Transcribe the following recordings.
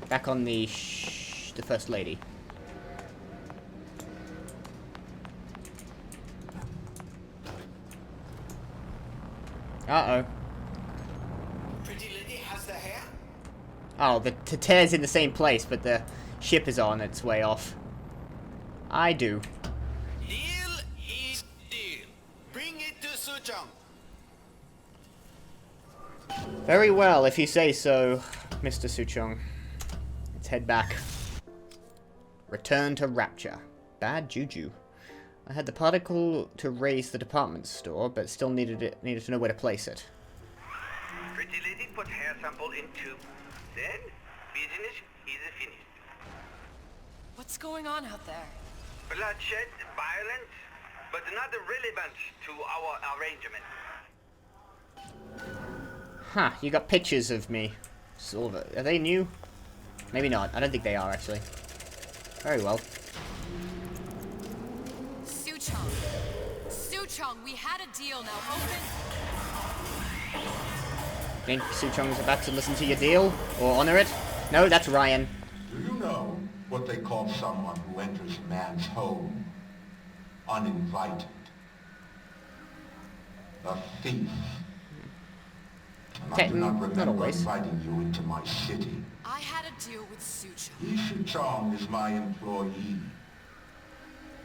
Back on the First Lady. Uh-oh. Pretty lady has the hair? Oh, the tear's in the same place, but the ship is on its way off. I do. Deal is deal. Bring it to Suchong. Very well, if you say so, Mr. Suchong. Let's head back. Return to Rapture. Bad juju. I had the particle to raise the department store, but still needed to know where to place it. Pretty lady put hair sample in tube. Then, business is finished. What's going on out there? Bloodshed, violence, but not relevant to our arrangement. Huh, you got pictures of me. Sort of. Are they new? Maybe not. I don't think they are, actually. Very well. Suchong. Suchong, we had a deal, now open. Think Suchong's about to listen to your deal? Or honor it? No, that's Ryan. Do you know what they call someone who enters a man's home uninvited? A thief. And I do not remember inviting you into my city. I had a deal with Suchong. Suchong is my employee.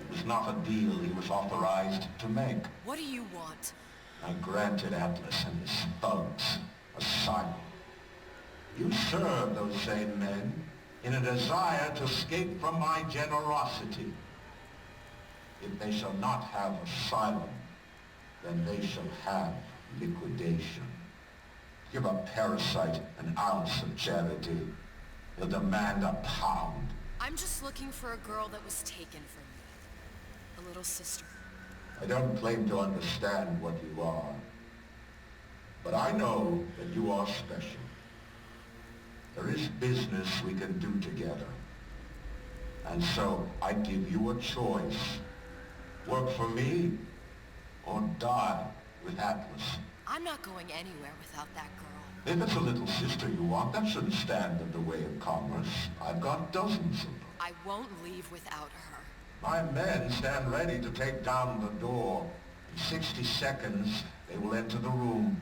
It was not a deal he was authorized to make. What do you want? I granted Atlas and his thugs asylum. You serve those same men in a desire to escape from my generosity. If they shall not have asylum, then they shall have liquidation. Give a parasite an ounce of charity. He'll demand a pound. I'm just looking for a girl that was taken from me. A little sister. I don't claim to understand what you are, but I know that you are special. There is business we can do together. And so I give you a choice. Work for me or die with Atlas. I'm not going anywhere without that girl. If it's a little sister you want, that shouldn't stand in the way of commerce. I've got dozens of them. I won't leave without her. My men stand ready to take down the door. In 60 seconds, they will enter the room.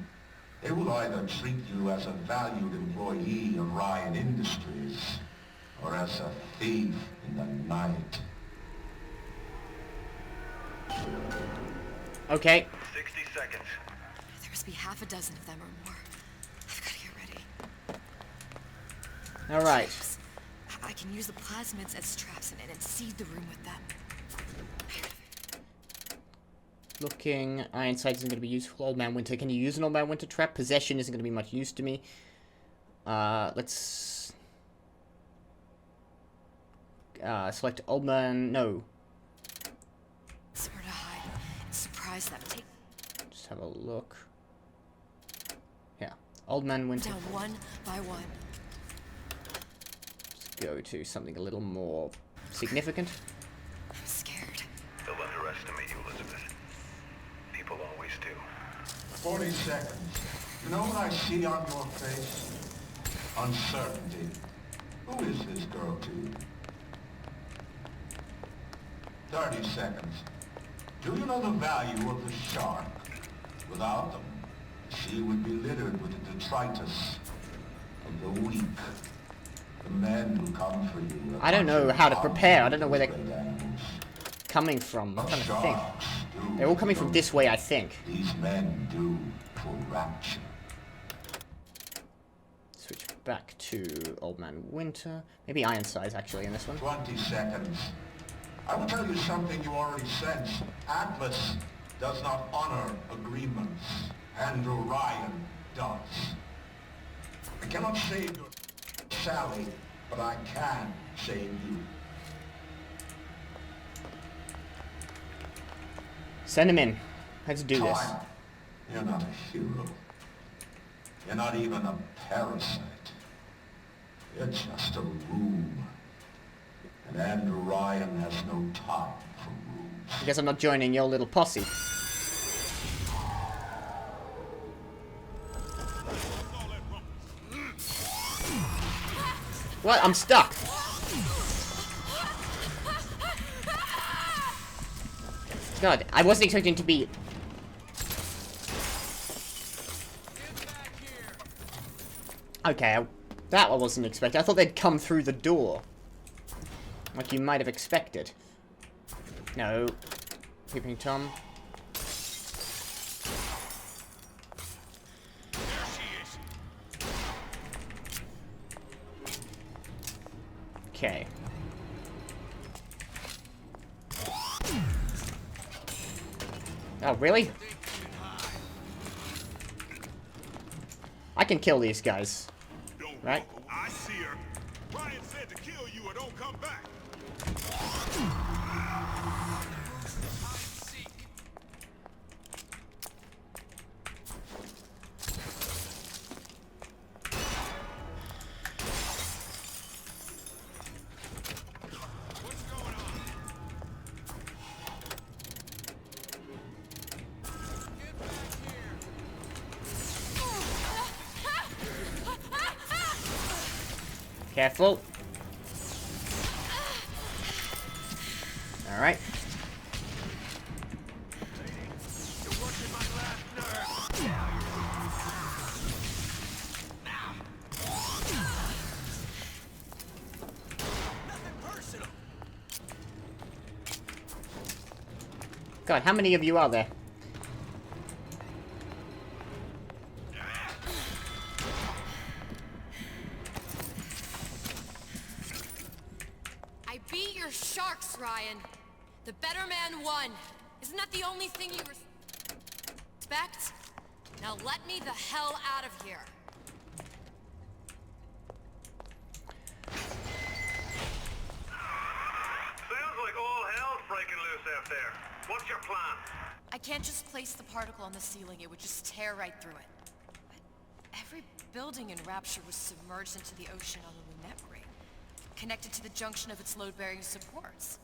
They will either treat you as a valued employee of Ryan Industries, or as a thief in the night. Okay. 60 seconds. There must be half a dozen of them or more. I've got to get ready. Alright. I can use the plasmids as traps and seed the room with them. Looking. Iron Sight isn't going to be useful. Old Man Winter. Can you use an Old Man Winter trap? Possession isn't going to be much use to me. Let's... select Old Man... No. Somewhere to hide. Surprise them. Just have a look. Yeah. Old Man Winter. Down one by one. Let's go to something a little more significant. I'm scared. They'll underestimate you, Elizabeth. People always do. 40 seconds. You know what I see on your face? Uncertainty. Who is this girl to you? 30 seconds. Do you know the value of the shark? Without them, the sea would be littered with the detritus of the weak. The men who come for you. I don't know how to prepare. I don't know where they're animals. coming from. I'm trying to think. Sharks do They're all coming from for- this way, I think. These men do for rapture. Switch back to Old Man Winter. Maybe Iron Size, actually, in this one. 20 seconds. I will tell you something you already sense. Atlas does not honor agreements. Andrew Ryan does. I cannot save your Sally, but I can save you. Send him in. Let's do this. Time. You're not a hero. You're not even a parasite. You're just a room. And Andrew Ryan has no time for rooms. I guess I'm not joining your little posse. What? I'm stuck. God, I wasn't expecting to be... Okay, that I wasn't expecting. I thought they'd come through the door. Like you might have expected. No. Peeping Tom. Okay. Oh, really? I can kill these guys. Right? I see her. Ryan said to kill you or don't come back. Careful. Alright. God, how many of you are there? I beat your sharks, Ryan. The better man won. Isn't that the only thing you respect? Now let me the hell out of here. Sounds like all hell's breaking loose out there. What's your plan? I can't just place the particle on the ceiling. It would just tear right through it. But every building in Rapture was submerged into the ocean on the Lunette ring, connected to the junction of its load-bearing supports.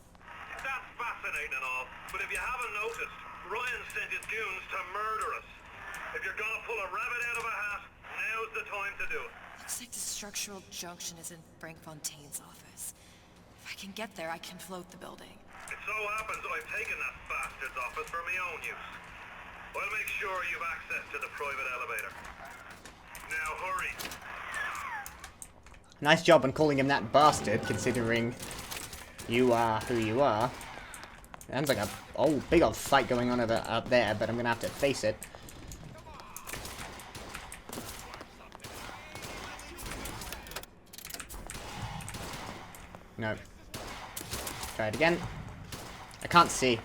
That's fascinating and all, but if you haven't noticed, Ryan sent his goons to murder us. If you're gonna pull a rabbit out of a hat, now's the time to do it. Looks like the structural junction is in Frank Fontaine's office. If I can get there, I can float the building. It so happens I've taken that bastard's office for my own use. I'll make sure you've access to the private elevator. Now hurry. Nice job on calling him that bastard, considering you are who you are. Sounds like a big old fight going on up there, but I'm gonna have to face it. No. Try it again. I can't see.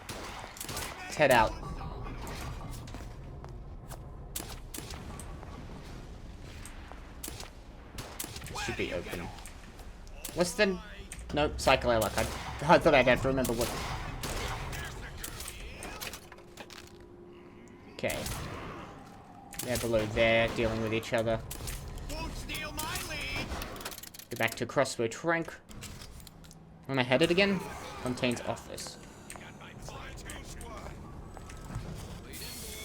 Let's head out. Should be open. What's the... Nope, cycle I luck. I thought I'd have to remember what... Okay. They're below there, dealing with each other. Won't steal my lead. Go back to Crossbow Trank. Where am I headed again? Fontaine's office.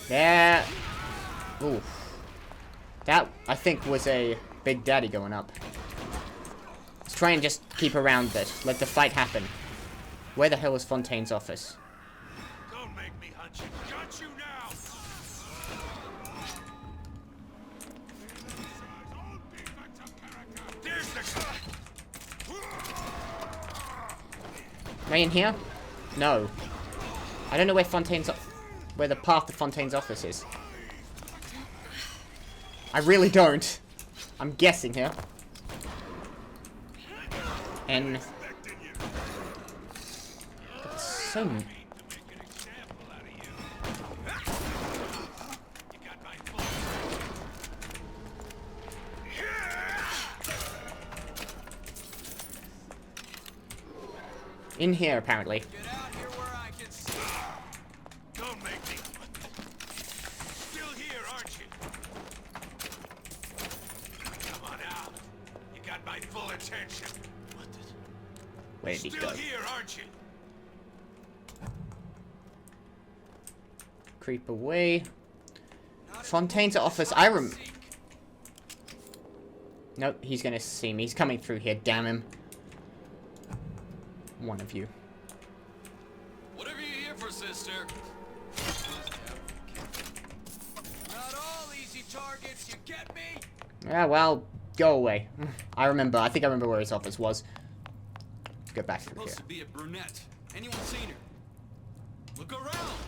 There. Ooh. That, I think, was a Big Daddy going up. Let's try and just keep around it. Let the fight happen. Where the hell is Fontaine's office? Don't make me hunt you. Got you now. There's the guy. Am I in here? No. I don't know where where the path to Fontaine's office is. I really don't. I'm guessing here. And... So... In here, apparently. Get out here where I can see. Don't make me. Still here, aren't you? Come on out. You got my full attention. What the... Where did he go? Still here, aren't you? Creep away. Fontaine's office. Nope, he's gonna see me. He's coming through here, damn him. One of you. Whatever you're here for, sister. Not all easy targets, you get me? Yeah, well, go away. I think I remember where his office was. Let's go back through here. Supposed to be a brunette. Anyone seen her? Look around.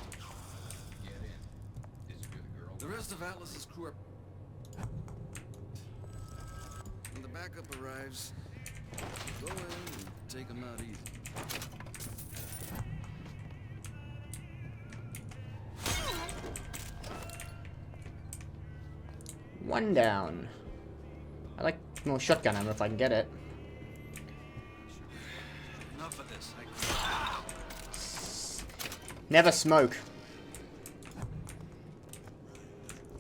Get in. Is good girl. The rest of Atlas's crew are. When the backup arrives, go in and take them out easy. One down. I like more shotgun ammo if I can get it. Enough of this. Never smoke.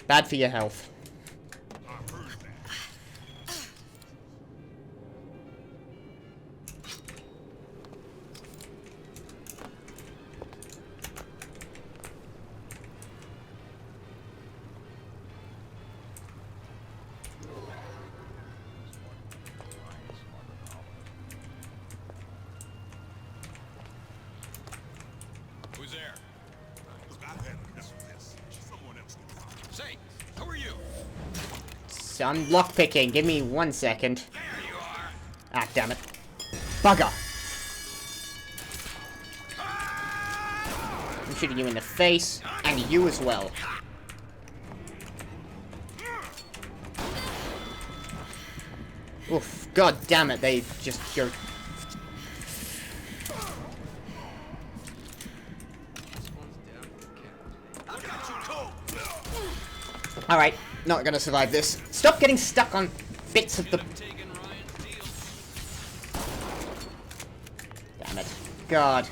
Bad for your health. Who's there? Say, who are you? So I'm lockpicking. Give me 1 second. There you are. Ah, damn it. Bugger. I'm shooting you in the face, and you as well. Oof. God damn it, they just go. Alright, not gonna survive this. Stop getting stuck on bits of the... Damn it. God.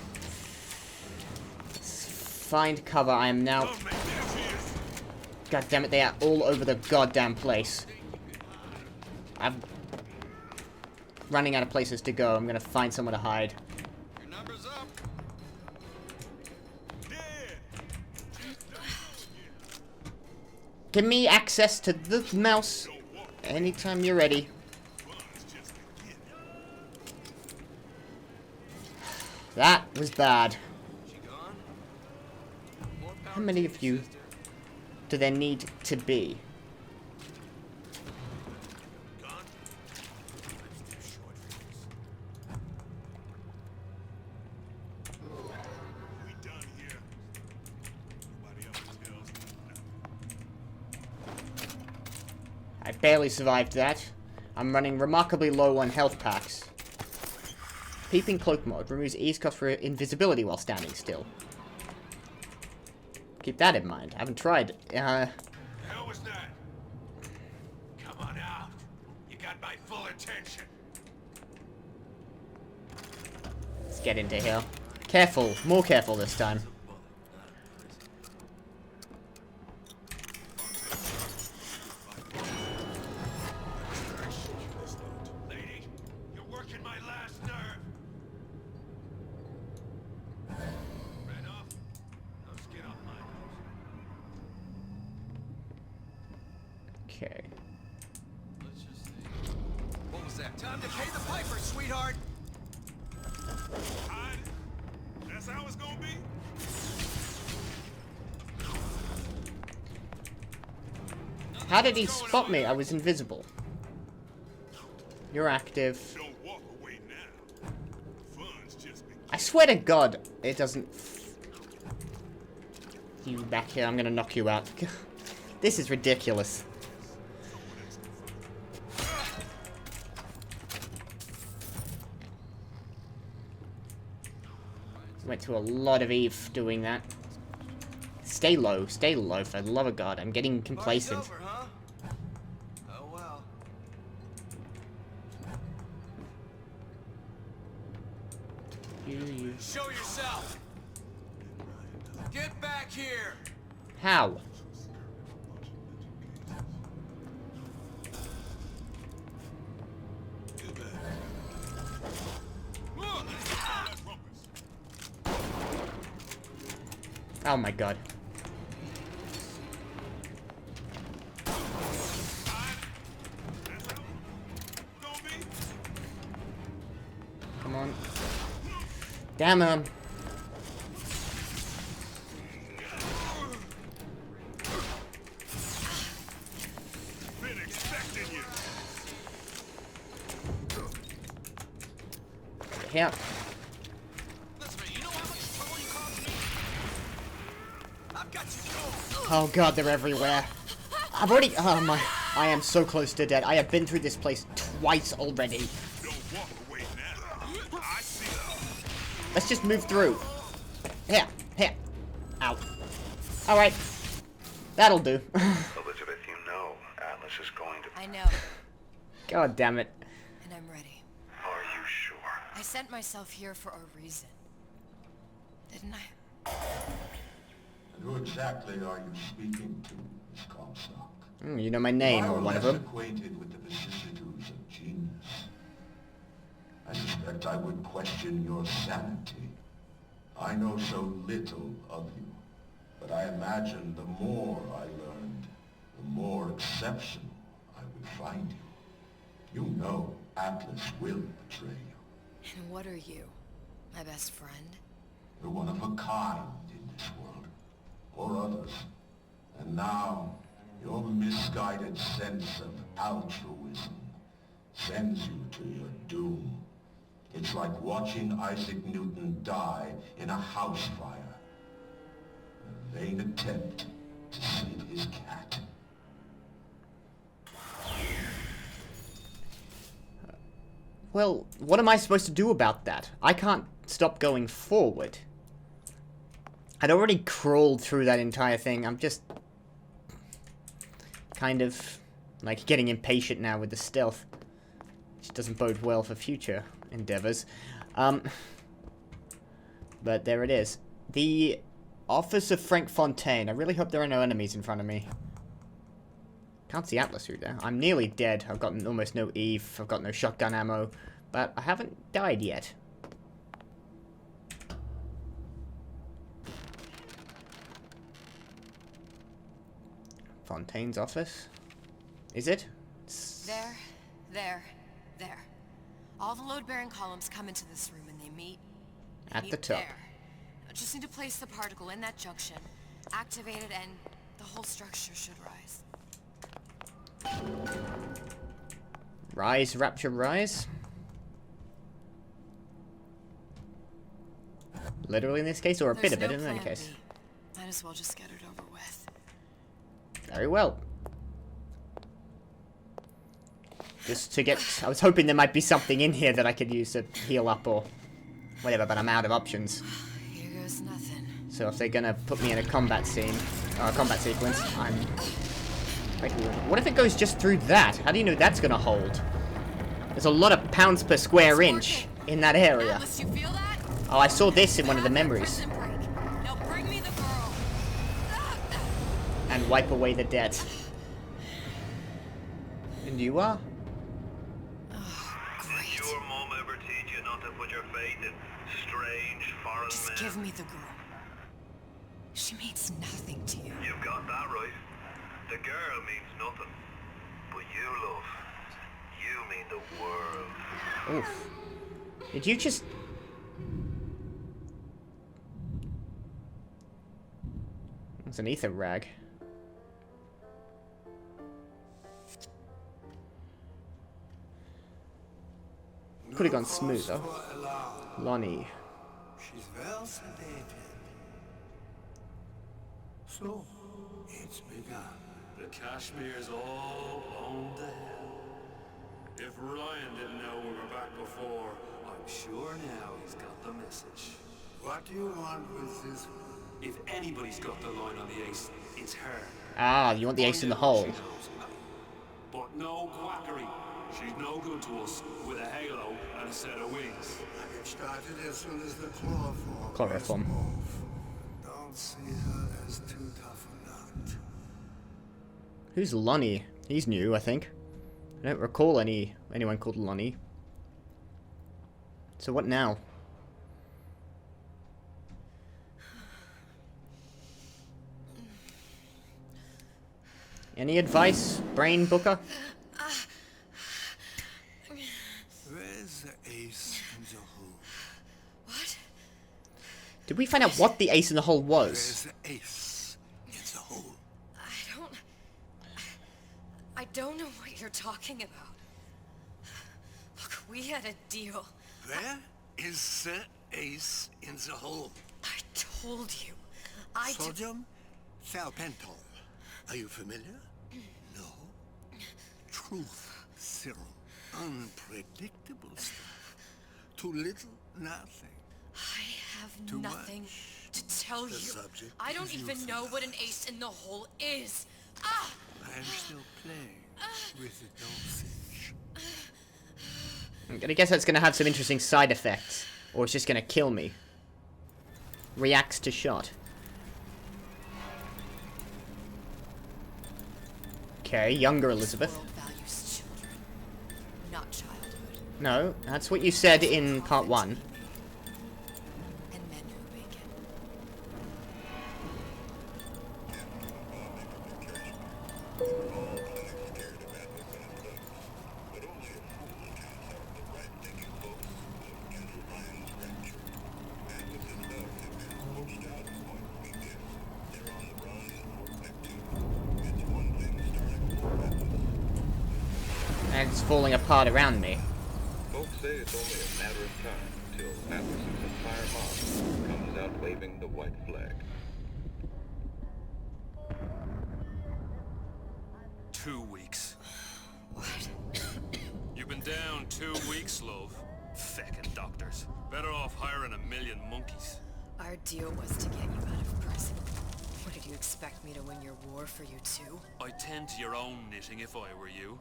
Find cover, I am now... God damn it, they are all over the goddamn place. I'm running out of places to go. I'm gonna find somewhere to hide. Your number's up. Give me access to the mouse anytime you're ready. That was bad. How many of you do there need to be? I barely survived that. I'm running remarkably low on health packs. Peeping cloak mode removes ease cost for invisibility while standing still. Keep that in mind. I haven't tried. Hell was that? Come on out. You got my full attention. Let's get into here. Careful. More careful this time. Okay. Let's just see. What was that? Time to pay the piper, sweetheart. That's how it's gonna be. How did he spot me? I was invisible. You're active. Don't walk away now. Fun's just beginning. I swear to God, it doesn't... You back here, I'm gonna knock you out. This is ridiculous. Went to a lot of Eve doing that. Stay low, for the love of God. I'm getting complacent. Over, huh? Oh well. You. Show yourself. Get back here. How? Oh my God. Damn him. Been expecting you. Here. Listen, man, you know how much trouble you caused me? I've got you covered. Oh god, they're everywhere. I've already. Oh my. I am so close to dead. I have been through this place twice already. Don't walk away now. I see them. Let's just move through. Here. Here. Ow. Alright. That'll do. Elizabeth, you know Atlas is going to... I know, God damn it. and I'm ready. Are you sure? I sent myself here for a reason. Didn't I? And who exactly are you speaking to, Miss Comstock? You know my name, I or am one of less them. acquainted with the vicissitudes of genius. I suspect I would question your sanity. I know so little of you, but I imagine the more I learned, the more exceptional I would find you. You know Atlas will betray you. And what are you? My best friend? You're one of a kind in this world, or others. And now, your misguided sense of altruism sends you to your doom. It's like watching Isaac Newton die in a house fire. A vain attempt to save his cat. Well, what am I supposed to do about that? I can't stop going forward. I'd already crawled through that entire thing. I'm just kind of like getting impatient now with the stealth, which doesn't bode well for future endeavors. But there it is. The office of Frank Fontaine. I really hope there are no enemies in front of me. Can't see Atlas through there. I'm nearly dead. I've got almost no Eve. I've got no shotgun ammo. But I haven't died yet. Fontaine's office? Is it? There. All the load-bearing columns come into this room and they meet At the top. there. I just need to place the particle in that junction, activate it, and the whole structure should rise. Rise, Rapture, rise. Literally in this case, or a bit of it in any case. Might as well just get it over with. Very well. Just to get... I was hoping there might be something in here that I could use to heal up or whatever, but I'm out of options. Here goes nothing. So if they're gonna put me in a combat scene, or a combat sequence, I'm... Wait, what if it goes just through that? How do you know that's gonna hold? There's a lot of pounds per square inch in that area. Atlas, you feel that? Oh, I saw this in one of the memories. Prison break. Now bring me the girl. And wipe away the debt. And you are? Did your mom ever teach you not to put your faith in strange foreign Just men? give me the girl. She means nothing to you. You've got that right. The girl means nothing. But you, love, you mean the world. Oof. Did you just... It's an ether rag. Could have gone smoother. Lonnie. She's well sedated. So, it's begun. The Kashmir's all blown to hell. If Ryan didn't know we were back before, I'm sure now he's got the message. What do you want with this one? If anybody's got the line on the ace, it's her. Ah, you want the ace in the hole. She knows. But no quackery. She's no good to us with a halo and a set of wings. I get started as soon as the chloroform. Chloroform. is off. Don't see her as too tough a nut. Who's Lonnie? He's new, I think. I don't recall anyone called Lonnie. So what now? Any advice, Brain Booker? Where's the ace in the hole? What? Did we find out what the ace in the hole was? Where's the ace in the hole? I don't know what you're talking about. Look, we had a deal. Where is the ace in the hole? I told you. Sodium salpental. Are you familiar? No. Truth serum. Unpredictable stuff. Too little, nothing. I have Too nothing much. to tell The you. subject I don't is even know what an ace in the hole is. Ah! I'm still playing with the dosage. I'm gonna guess that's gonna have some interesting side effects. Or it's just gonna kill me. Reacts to shot. Okay, younger Elizabeth. This world values children, not childhood. No, that's what you said in part 1. And men who make it. And it's falling apart around me. Folks say it's only a matter of time till Atlas's entire mob comes out waving the white flag. 2 weeks. What? You've been down 2 weeks, love. Feckin' doctors. Better off hiring a million monkeys. Our deal was to get you out of prison. What, did you expect me to win your war for you too? I'd tend to your own knitting if I were you.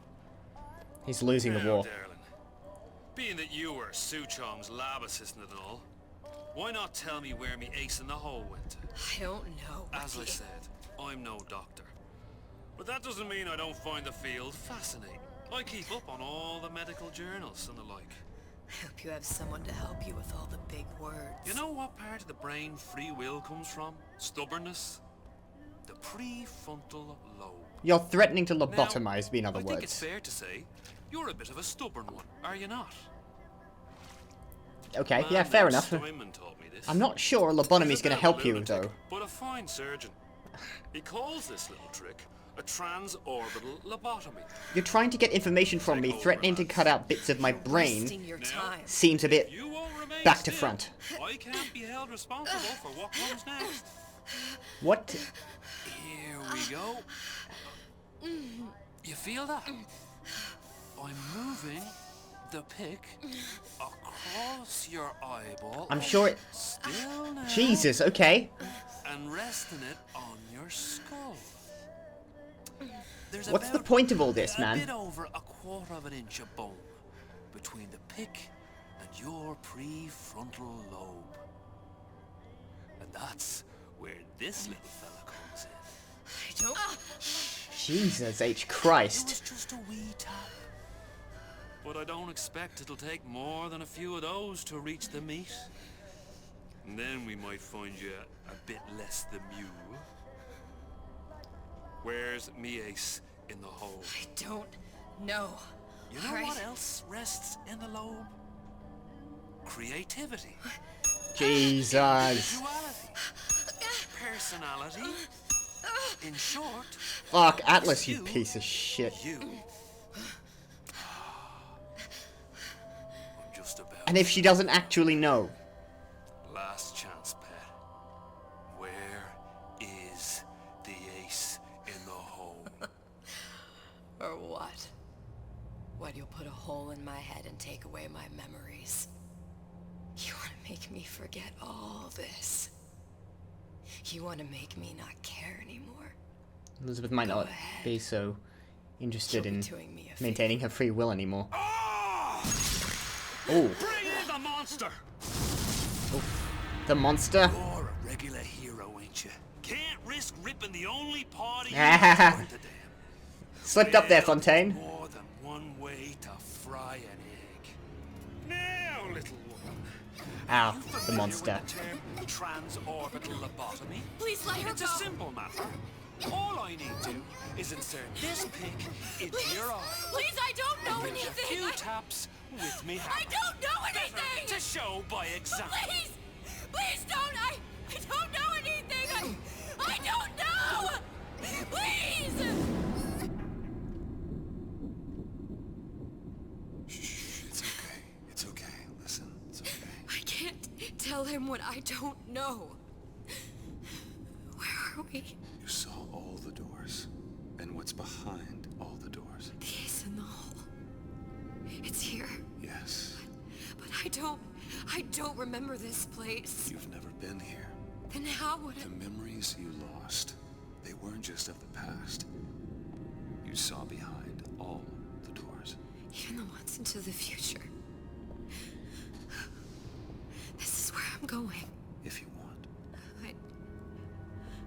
He's losing the Now, war. darling, being that you were Suchong's lab assistant and all, why not tell me where me ace in the hole went to? I don't know. As I said, I'm no doctor. But that doesn't mean I don't find the field fascinating. I keep up on all the medical journals and the like. I hope you have someone to help you with all the big words. You know what part of the brain free will comes from? Stubbornness? The prefrontal lobe. You're threatening to lobotomize me, in other I think it's words. fair to say you're a bit of a stubborn one, are you not? Okay, Man yeah, fair named enough. Schyman taught me this. I'm not sure lobotomy's He's a gonna bit of a help you, lunatic, though. But a fine surgeon. He calls this little trick a transorbital lobotomy. You're trying to get information from me, threatening to cut out bits of my brain Wasting your time. seems a bit You won't remain back to still. front. I can't be held responsible for what comes next. What? Here we go. You feel that? I'm moving the pick across your eyeball. I'm sure it... Still now. Jesus, okay. And resting it on your skull. There's What's the about point of all this, a man? bit over a quarter of an inch of bone between the pick and your prefrontal lobe. And that's where this little fella comes in. I don't... Jesus H. It Christ. was just a wee tap. But I don't expect it'll take more than a few of those to reach the meat. And then we might find you a bit less the mew. Where's me ace in the hole? I don't know. You know Alright. what else rests in the lobe? Creativity. Jesus. Individuality. Personality. In short, Fuck, Atlas, you piece of shit. you. I'm just about And if she doesn't actually know? last chance, pet. Where is the ace in the hole? Or what? What, you'll put a hole in my head and take away my memories? You want to make me forget all this? You want to make me not care anymore? Elizabeth might Go not ahead. be so interested You'll be in doing me a maintaining her free will anymore. Ah! Oh, Bring in the monster! the monster. You're a regular hero, ain't you? Can't risk ripping the only party you Ah. worth a damn. Slipped up there, Well, Fontaine. More than one way to fry an egg. Now, little woman. Ow, You the familiar monster. with the term transorbital lobotomy? Please let her It's go. a simple matter. All I need to is insert this pick into your eye. Please, I don't know Give you a few anything. taps with me I hammer. don't know Better anything. to show by example. Please, Please don't! I don't know anything! I don't know! Please! Shh, it's okay. It's okay. Listen, it's okay. I can't tell him what I don't know. Where are we? You saw all the doors. And what's behind all the doors. The ace in the hole. It's here. Yes. But I don't remember this place. You've never been here. Then how would The memories you lost, they weren't just of the past. You saw behind all the doors. even the ones into the future? This is where I'm going. If you want.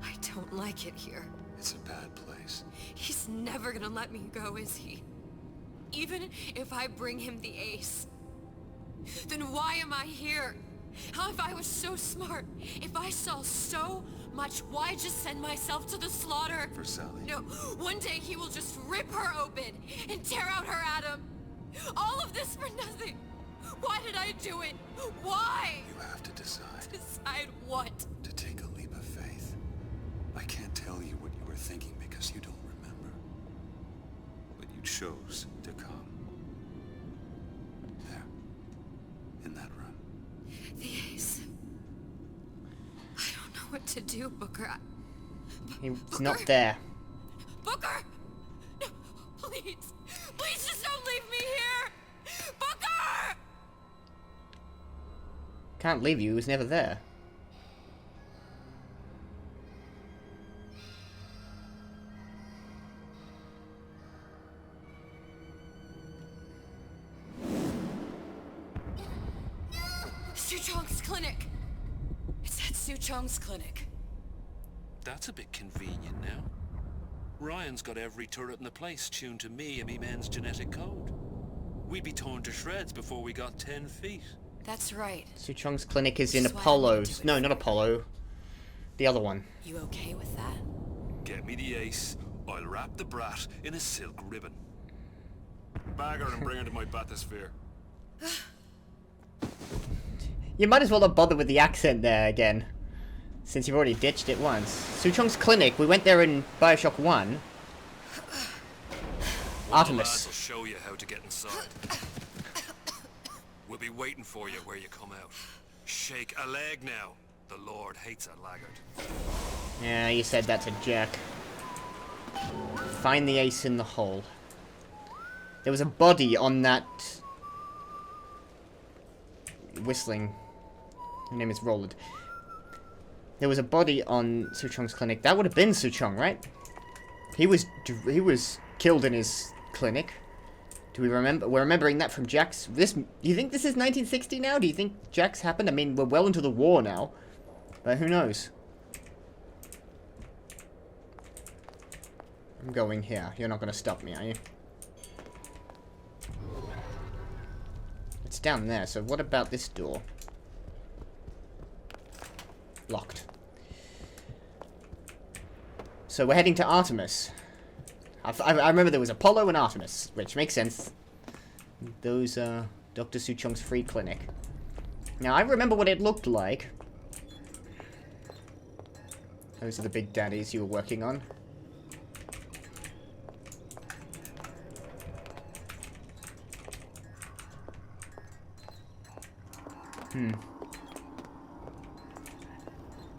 I don't like it here. It's a bad place. He's never gonna let me go, is he? Even if I bring him the ace. Then why am I here? How if I was so smart? If I saw so much, why just send myself to the slaughter? For Sally. No, one day he will just rip her open and tear out her atom. All of this for nothing. Why did I do it? Why? You have to decide. Decide what? To take a leap of faith. I can't tell you what you were thinking because you don't remember. But you chose to come. There. In that room. The ace. I don't know what to do, Booker. He's not there. Booker! No, please. Please just don't leave me here! Booker! Can't leave you, he was never there. Suchong's clinic. It's at Suchong's clinic. That's a bit convenient now. Ryan's got every turret in the place tuned to me and me men's genetic code. We'd be torn to shreds before we got 10 feet. That's right. Suchong's clinic is in That's why I Apollo's. need to No, not Apollo. The other one. You okay with that? Get me the ace, I'll wrap the brat in a silk ribbon. Bag her and bring her to my bathysphere. You might as well not bother with the accent there again, since you've already ditched it once. Suchong's clinic, we went there in Bioshock 1. Artemis. I'll show you how to get inside. We'll be waiting for you where you come out. Shake a leg now. The Lord hates a laggard. Yeah, you said that to Jack. Find the ace in the hole. There was a body on that... whistling. Her name is Roland. There was a body on Suchong's clinic. That would have been Suchong, right? He was killed in his clinic. Do we remember? We're remembering that from Jack's... You think this is 1960 now? Do you think Jack's happened? I mean, we're well into the war now. But who knows? I'm going here. You're not going to stop me, are you? It's down there, so what about this door? Locked. So we're heading to Artemis. I remember there was Apollo and Artemis, which makes sense. Those are Dr. Suchong's free clinic. Now, I remember what it looked like. Those are the big daddies you were working on.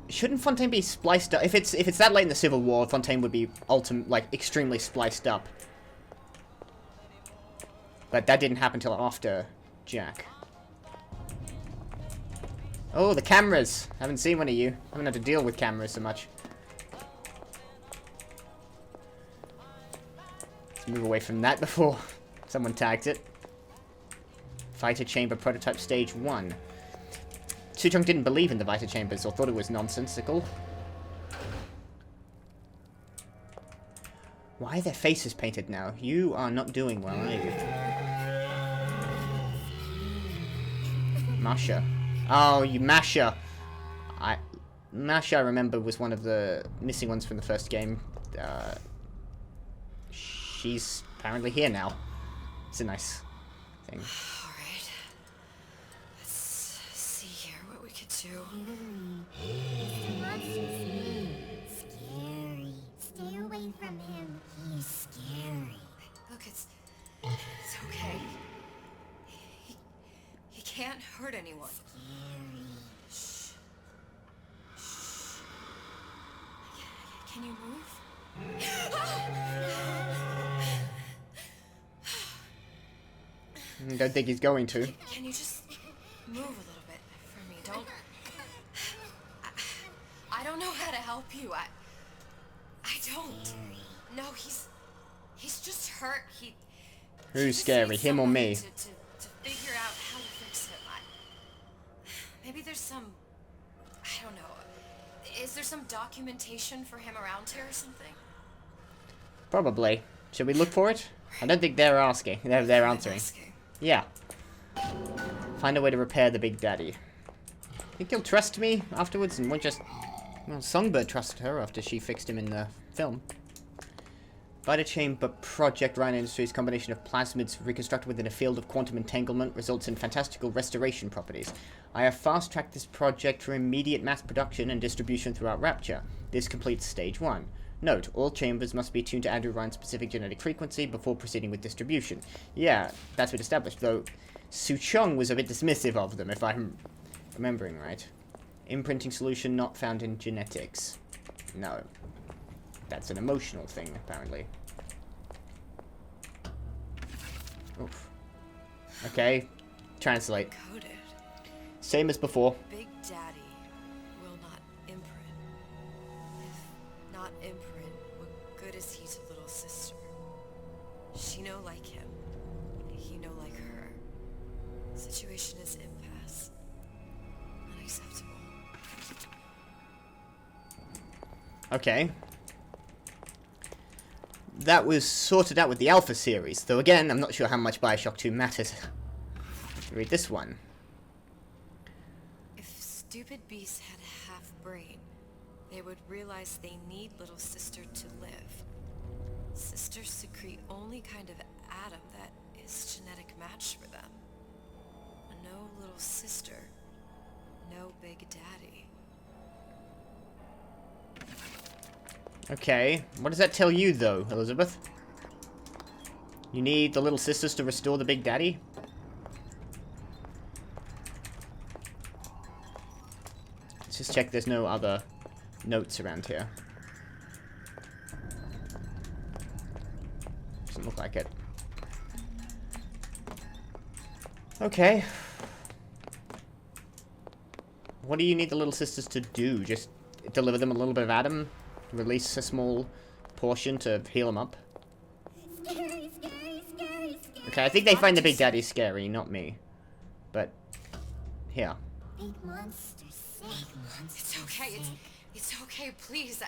Shouldn't Fontaine be spliced up? If it's that late in the Civil War, Fontaine would be extremely spliced up. But that didn't happen till after Jack. Oh, the cameras! Haven't seen one of you. Haven't had to deal with cameras so much. Let's move away from that before someone tags it. Fighter chamber prototype stage 1. Suchong didn't believe in the Vita Chambers or thought it was nonsensical. Why are their faces painted now? You are not doing well, are you? Masha. Oh, you Masha. Masha, I remember, was one of the missing ones from the first game. She's apparently here now. It's a nice thing. too. Mr. Monster's mean. Scary. Stay away from him. He's scary. Look, it's okay. He can't hurt anyone. Scary. Shh. Shh. Can you move? Don't think he's going to. Can you just move a little bit for me? Don't. I don't know how to help you. I don't. No, he's just hurt. Who's scary, him or me? To figure out how to fix him. Maybe there's some. I don't know. Is there some documentation for him around here or something? Probably. Should we look for it? I don't think they're asking. They're answering. Yeah. Find a way to repair the Big Daddy. Think he'll trust me afterwards and won't just... Well, Songbird trusted her after she fixed him in the film. Vita Chamber Project Ryan Industries' combination of plasmids reconstructed within a field of quantum entanglement results in fantastical restoration properties. I have fast-tracked this project for immediate mass production and distribution throughout Rapture. This completes stage 1. Note, all chambers must be tuned to Andrew Ryan's specific genetic frequency before proceeding with distribution. Yeah, that's been established, though Suchong was a bit dismissive of them, if I'm remembering right. Imprinting solution not found in genetics. No. That's an emotional thing, apparently. Oof. Okay, translate. Coded. Same as before. Big Daddy will not imprint. If not imprint, what good is he to little sister? She no like him. He no like her. Situation is impasse. Unacceptable. Okay. That was sorted out with the Alpha series, though again, I'm not sure how much Bioshock 2 matters. Read this one. If stupid beasts had a half brain, they would realize they need little sister to live. Sisters secrete only kind of atom that is genetic match for them. No little sister, no Big Daddy. Okay, what does that tell you, though, Elizabeth? You need the little sisters to restore the Big Daddy? Let's just check there's no other notes around here. Doesn't look like it. Okay. What do you need the little sisters to do? Just deliver them a little bit of Adam? Release a small portion to heal them up? Scary, scary, scary, scary. Okay, I think they find the Big Daddy scary, not me. But, here. Big monster sick. It's okay, it's okay, please.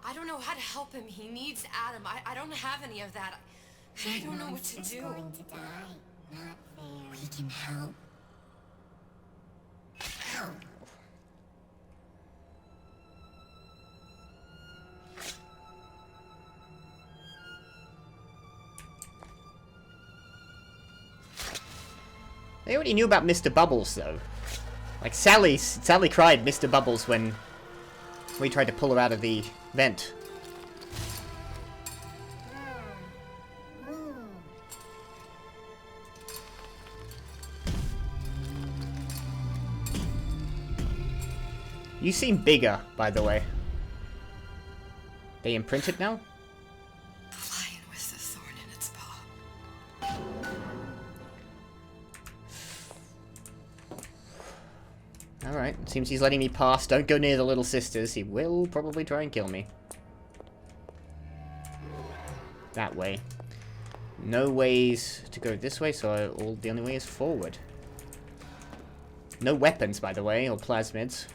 I don't know how to help him. He needs Adam. I don't have any of that. I don't know what to do. Going to die. Not fair. We can help. Help. They already knew about Mr. Bubbles, though. Like, Sally cried Mr. Bubbles when we tried to pull her out of the vent. You seem bigger, by the way. They imprinted now? Lion with the thorn in its paw. Alright, seems he's letting me pass. Don't go near the little sisters. He will probably try and kill me. That way. No ways to go this way, so the only way is forward. No weapons, by the way, or plasmids.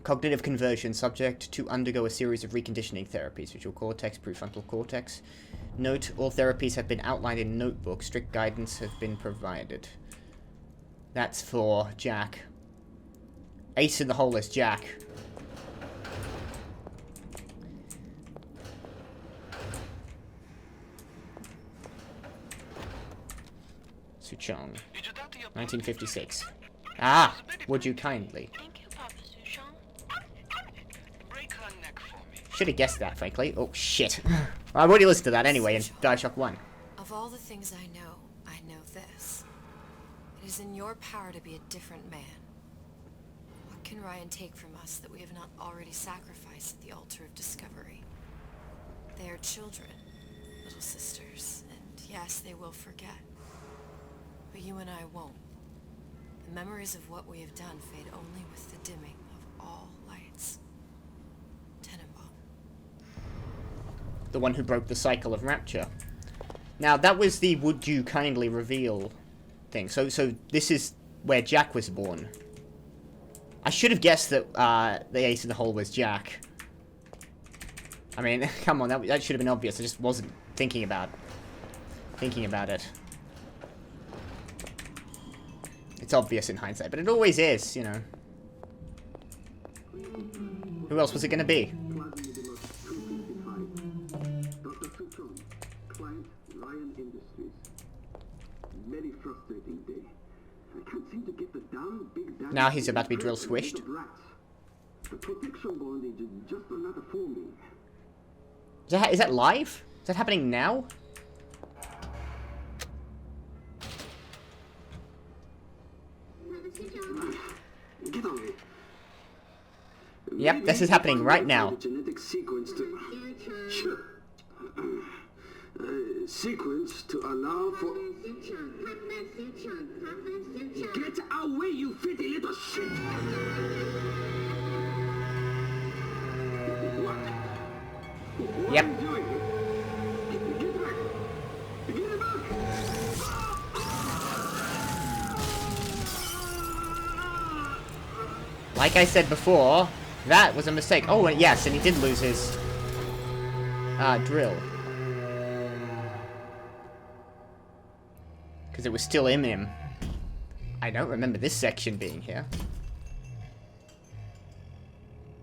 Cognitive conversion, subject to undergo a series of reconditioning therapies. Visual cortex, prefrontal cortex. Note, all therapies have been outlined in notebook. Strict guidance has been provided. That's for Jack. Ace in the hole is Jack. Suchong. 1956. Ah, would you kindly? Thank you, Papa Suchong. Break her neck for me. Should have guessed that, frankly. Oh, shit. I've already listened to that anyway in Bioshock 1. Of all the things I know this. It is in your power to be a different man. What can Ryan take from us that we have not already sacrificed at the altar of discovery? They are children, little sisters, and yes, they will forget. But you and I won't. The memories of what we have done fade only with the dimming of all lights. Tenenbaum. The one who broke the cycle of rapture. Now, that was the would you kindly reveal thing. So this is where Jack was born. I should have guessed that the ace in the hole was Jack. I mean, come on, that should have been obvious. I just wasn't thinking about it. It's obvious in hindsight, but it always is, you know. Who else was it going to be? Dr. Suchong, client Ryan Industries. Very frustrating day. I can't seem to get the damn big damage. Now he's about to be drill squished. The protection bondage is just another forming. Is that live? Is that happening now? Get on it. Yep, this is happening right now. Genetic sequence to sequence to allow for. Get away, you filthy little shit! What? Yep. What are you doing? Get back! Get back! Like I said before, that was a mistake. Oh, yes, and he did lose his drill. Because it was still in him. I don't remember this section being here.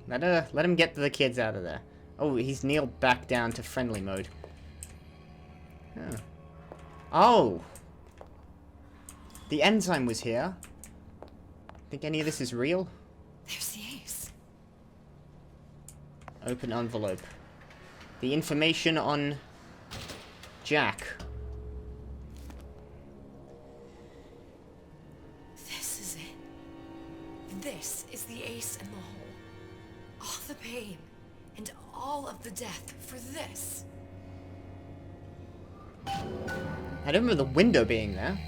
Let him get the kids out of there. Oh, he's kneeled back down to friendly mode. Huh. Oh! The enzyme was here. Think any of this is real? There's the ace. Open envelope. The information on Jack. This is it. This is the ace in the hole. All the pain and all of the death for this. I don't remember the window being there.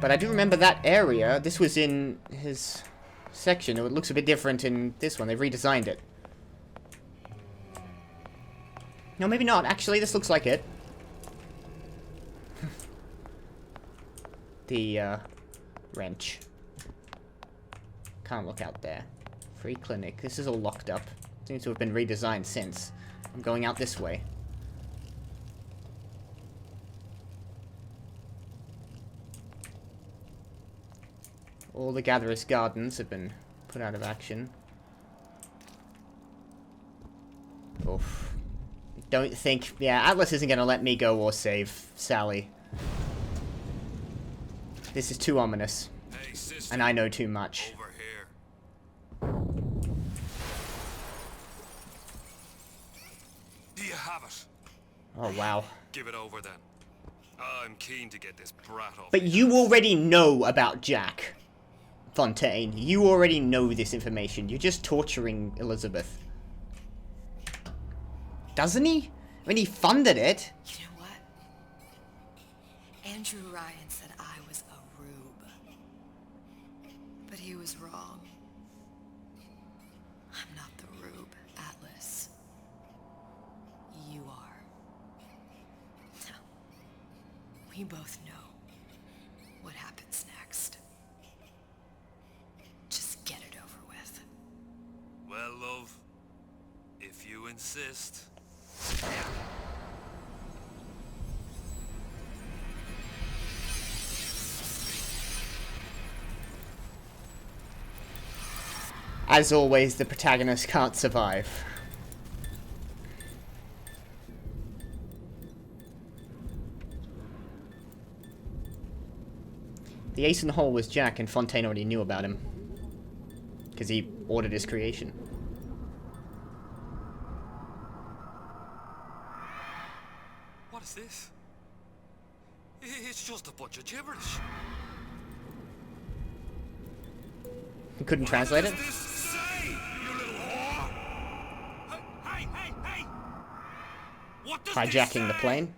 But I do remember that area. This was in his section. It looks a bit different in this one. They've redesigned it. No, maybe not. Actually, this looks like it. The, wrench. Can't look out there. Free clinic. This is all locked up. Seems to have been redesigned since. I'm going out this way. All the Gatherer's Gardens have been put out of action. Oof. Don't think... Yeah, Atlas isn't going to let me go or save Sally. This is too ominous. Hey, sister, and I know too much. over here. Do you have it? Oh, wow. Give it over then. I'm keen to get this brat off. But you already know about Jack Fontaine. You already know this information. You're just torturing Elizabeth. Doesn't he? I mean, he funded it. You know what? Andrew Ryan said I was a rube. But he was wrong. I'm not the rube, Atlas. You are. No. We both know what happens next. Just get it over with. Well, love, if you insist. As always, the protagonist can't survive. The ace in the hole was Jack, and Fontaine already knew about him. Because he ordered his creation. What is this? It's just a bunch of gibberish. He couldn't translate it? Hey! What does Hijacking the plane.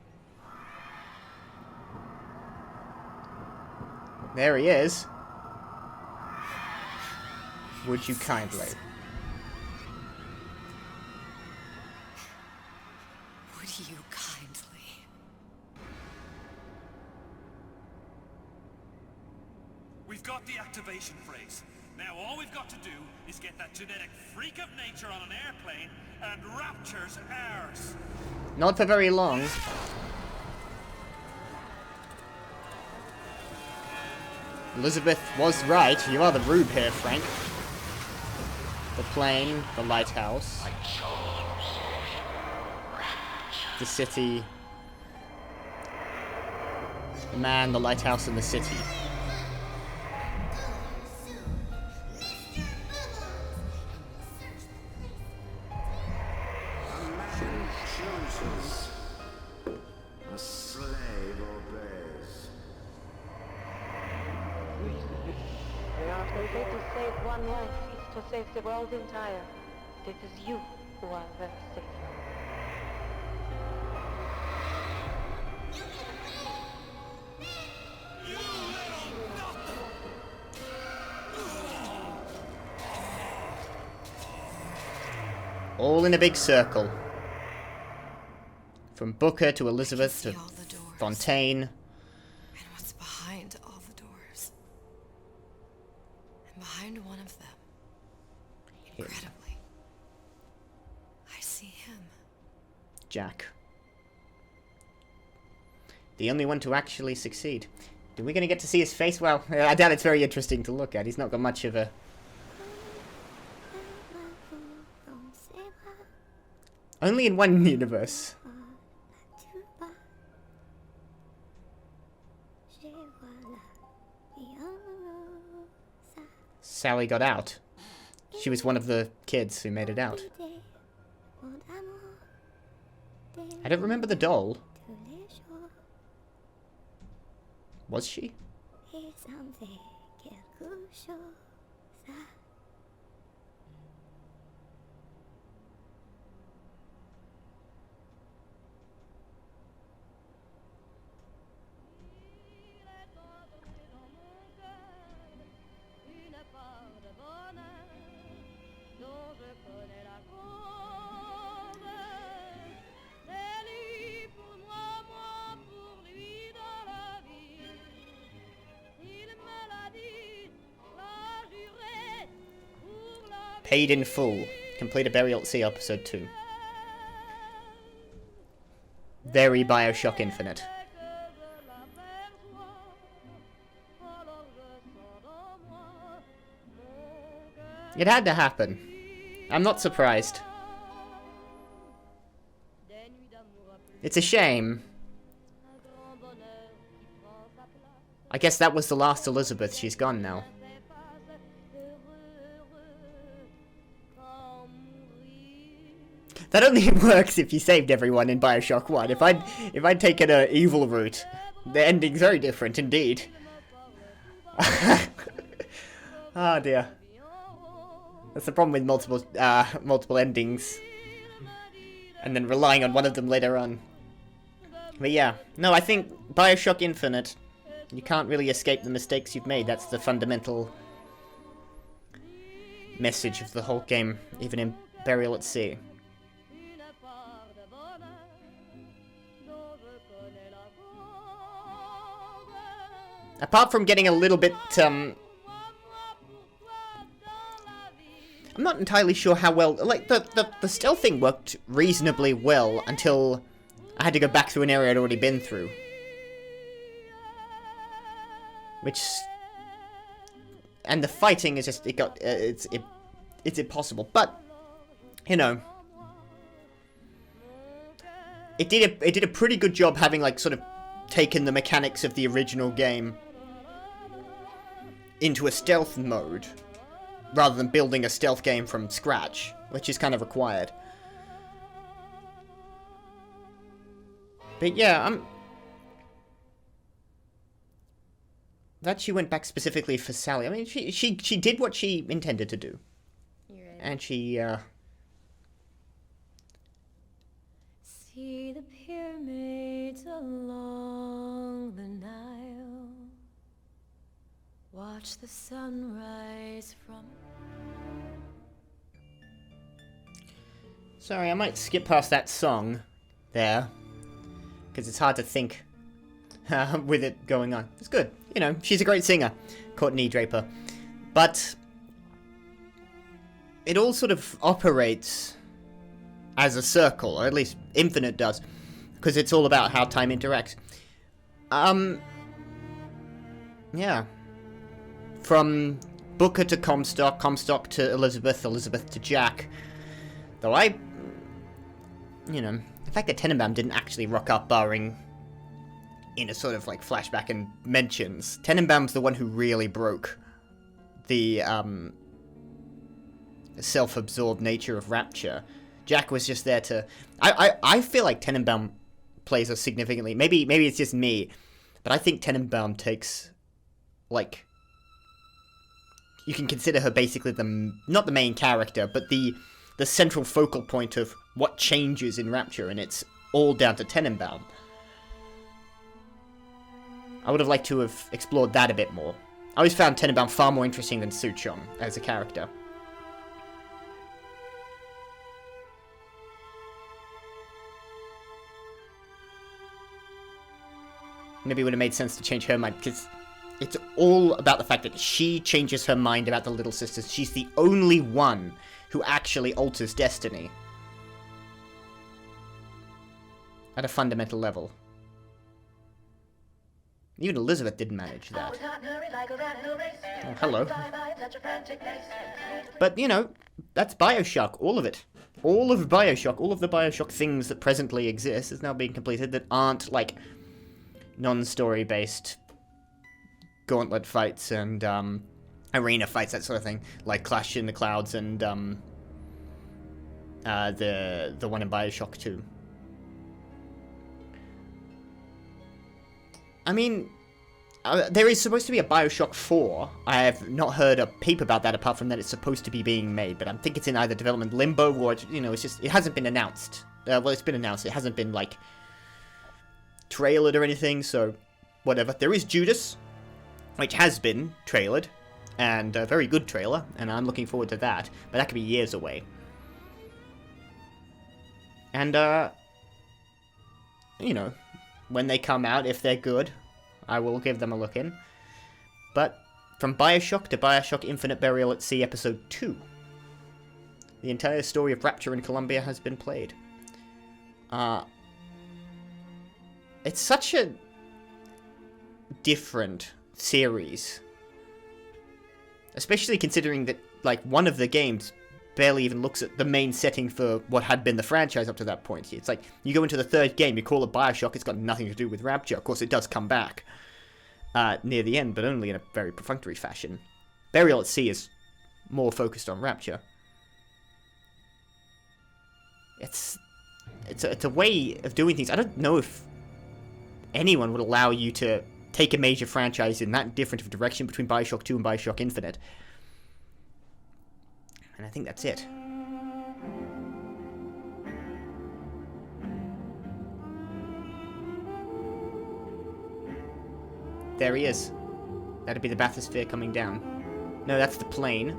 There he is. Would you kindly? Would you kindly? We've got the activation phrase. Now all we've got to do is get that genetic freak of nature on an airplane, and Rapture's ours. Not for very long. Elizabeth was right. You are the rube here, Frank. The plane, the lighthouse, the city, the man, the lighthouse, and the city. A slave obeys. We are not here to save one life, it's to save the world entire. It is you who are their savior. All in a big circle. From Booker to Elizabeth to Fontaine. And what's behind all the doors? And behind one of them, incredibly, I see him. Jack. The only one to actually succeed. Are we going to get to see his face? Well, I doubt it's very interesting to look at. He's not got much of a... Only in one universe. Sally got out. She was one of the kids who made it out. I don't remember the doll. Was she? Paid in full. Complete a Burial at Sea episode 2. Very Bioshock Infinite. It had to happen. I'm not surprised. It's a shame. I guess that was the last Elizabeth. She's gone now. That only works if you saved everyone in Bioshock 1. If I'd taken an evil route, the ending's very different indeed. Ah, dear. That's the problem with multiple endings. And then relying on one of them later on. But yeah. No, I think Bioshock Infinite, you can't really escape the mistakes you've made. That's the fundamental message of the whole game, even in Burial at Sea. Apart from getting a little bit, I'm not entirely sure how well, like, the stealth thing worked reasonably well until I had to go back through an area I'd already been through. Which, and the fighting is just, it's impossible, but, you know, it did a pretty good job having, like, sort of taken the mechanics of the original game into a stealth mode, rather than building a stealth game from scratch, which is kind of required. But yeah, that she went back specifically for Sally. I mean, she did what she intended to do. You're right. And she, See the pyramids along the Nile. Watch the sunrise from... Sorry, I might skip past that song there, because it's hard to think with it going on. It's good. You know, she's a great singer, Courtney Draper. But it all sort of operates as a circle, or at least Infinite does, because it's all about how time interacts. Yeah. From Booker to Comstock, Comstock to Elizabeth, Elizabeth to Jack. Though you know, the fact that Tenenbaum didn't actually rock up barring in a sort of like flashback and mentions, Tenenbaum's the one who really broke the self-absorbed nature of Rapture. Jack was just there to... I feel like Tenenbaum plays a significantly... Maybe it's just me, but I think Tenenbaum takes, like... You can consider her basically not the main character, but the central focal point of what changes in Rapture, and it's all down to Tenenbaum. I would have liked to have explored that a bit more. I always found Tenenbaum far more interesting than Suchong as a character. Maybe it would have made sense to change her mind, because it's all about the fact that she changes her mind about the Little Sisters. She's the only one who actually alters destiny. At a fundamental level. Even Elizabeth didn't manage that. Oh, hello. But, you know, that's Bioshock, all of it. All of Bioshock, all of the Bioshock things that presently exist is now being completed that aren't, like, non-story based gauntlet fights and, arena fights, that sort of thing. Like Clash in the Clouds and, the one in Bioshock 2. I mean, there is supposed to be a Bioshock 4. I have not heard a peep about that apart from that it's supposed to be being made, but I think it's in either development limbo or, you know, it's just, it hasn't been announced. Well, it's been announced. It hasn't been, like, trailered or anything, so whatever. There is Judas, which has been trailered, and a very good trailer, and I'm looking forward to that, but that could be years away. And, you know, when they come out, if they're good, I will give them a look in. But from Bioshock to Bioshock Infinite Burial at Sea Episode 2, the entire story of Rapture in Columbia has been played. It's such a different series. Especially considering that, like, one of the games barely even looks at the main setting for what had been the franchise up to that point. It's like, you go into the third game, you call it Bioshock, it's got nothing to do with Rapture. Of course, it does come back near the end, but only in a very perfunctory fashion. Burial at Sea is more focused on Rapture. It's a way of doing things. I don't know if anyone would allow you to take a major franchise in that different of a direction between Bioshock 2 and Bioshock Infinite. And I think that's it. There he is. That'd be the bathysphere coming down. No, that's the plane.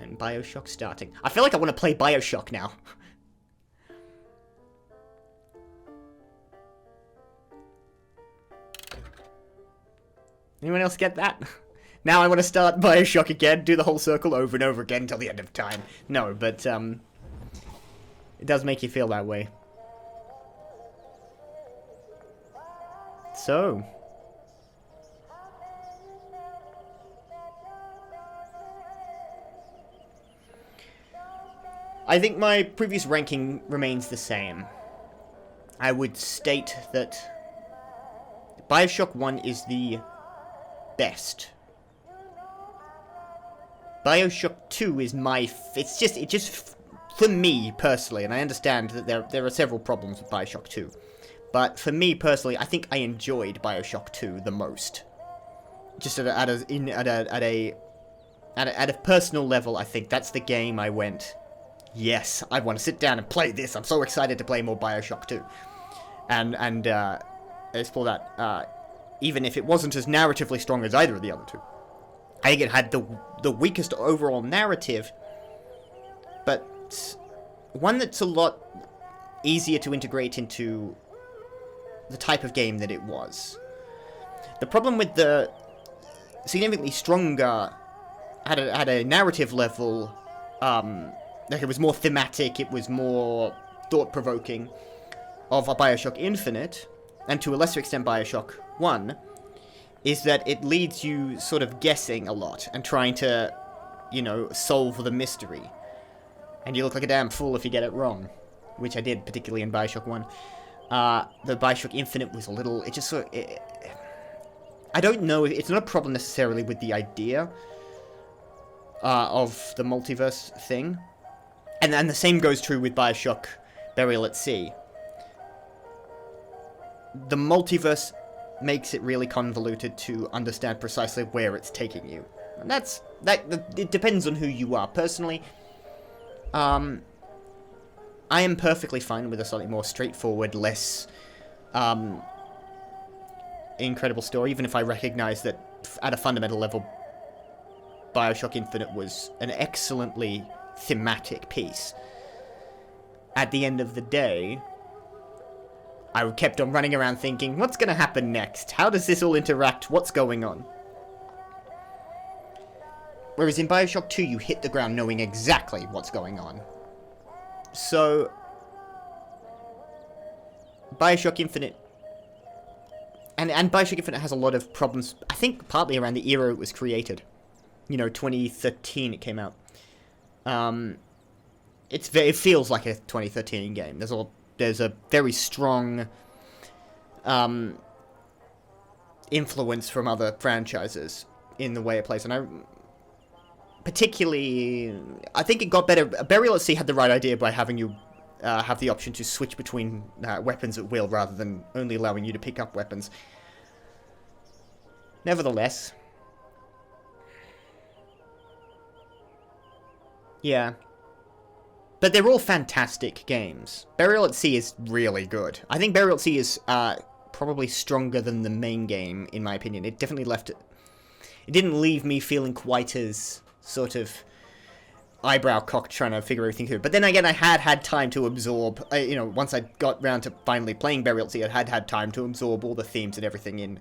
And Bioshock starting. I feel like I want to play Bioshock now. Anyone else get that? Now I want to start Bioshock again, do the whole circle over and over again until the end of time. No, but, it does make you feel that way. So. I think my previous ranking remains the same. I would state that Bioshock 1 is the best. Bioshock 2 is it just, for me personally, and I understand that there are several problems with Bioshock 2, but for me personally, I think I enjoyed Bioshock 2 the most. Just at a personal level, I think that's the game I went, yes, I want to sit down and play this. I'm so excited to play more Bioshock 2. And explore that, even if it wasn't as narratively strong as either of the other two. I think it had the weakest overall narrative, but one that's a lot easier to integrate into the type of game that it was. The problem with the significantly stronger, at a narrative level, like it was more thematic, it was more thought-provoking, of a Bioshock Infinite, and to a lesser extent Bioshock 1, is that it leads you sort of guessing a lot, and trying to, you know, solve the mystery. And you look like a damn fool if you get it wrong, which I did, particularly in Bioshock 1. The Bioshock Infinite was a little, it just sort of, I don't know, it's not a problem necessarily with the idea of the multiverse thing. And the same goes true with Bioshock Burial at Sea. The multiverse makes it really convoluted to understand precisely where it's taking you. And it depends on who you are. Personally, I am perfectly fine with a slightly more straightforward, less incredible story, even if I recognize that at a fundamental level, Bioshock Infinite was an excellently thematic piece. At the end of the day, I kept on running around thinking, what's going to happen next? How does this all interact? What's going on? Whereas in Bioshock 2, you hit the ground knowing exactly what's going on. So, Bioshock Infinite, and Bioshock Infinite has a lot of problems, I think partly around the era it was created. You know, 2013 it came out. It feels like a 2013 game. There's a very strong influence from other franchises in the way it plays, and I think it got better. Burial at Sea had the right idea by having you have the option to switch between weapons at will rather than only allowing you to pick up weapons. Nevertheless, yeah. But they're all fantastic games. Burial at Sea is really good. I think Burial at Sea is probably stronger than the main game, in my opinion. It definitely it didn't leave me feeling quite as sort of eyebrow cocked trying to figure everything through. But then again, I had time to absorb, you know, once I got round to finally playing Burial at Sea, I had time to absorb all the themes and everything in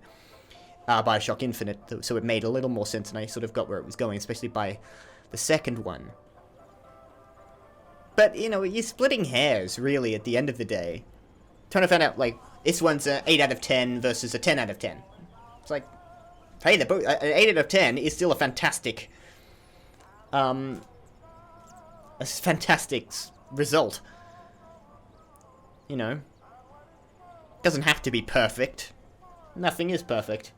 Bioshock Infinite, so it made a little more sense, and I sort of got where it was going, especially by the second one. But, you know, you're splitting hairs, really, at the end of the day. Trying to find out, like, this one's an 8 out of 10 versus a 10 out of 10. It's like, hey, they're both, an 8 out of 10 is still a fantastic, result. You know? Doesn't have to be perfect. Nothing is perfect.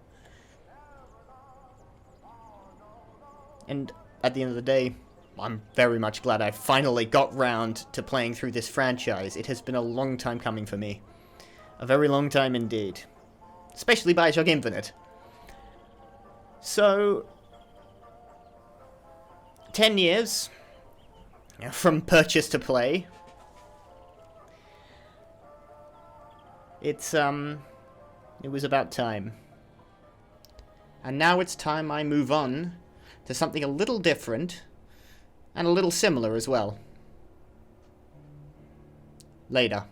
And at the end of the day, I'm very much glad I finally got round to playing through this franchise. It has been a long time coming for me. A very long time indeed. Especially Bioshock Infinite. So, 10 years from purchase to play. It was about time. And now it's time I move on to something a little different, and a little similar as well. Later.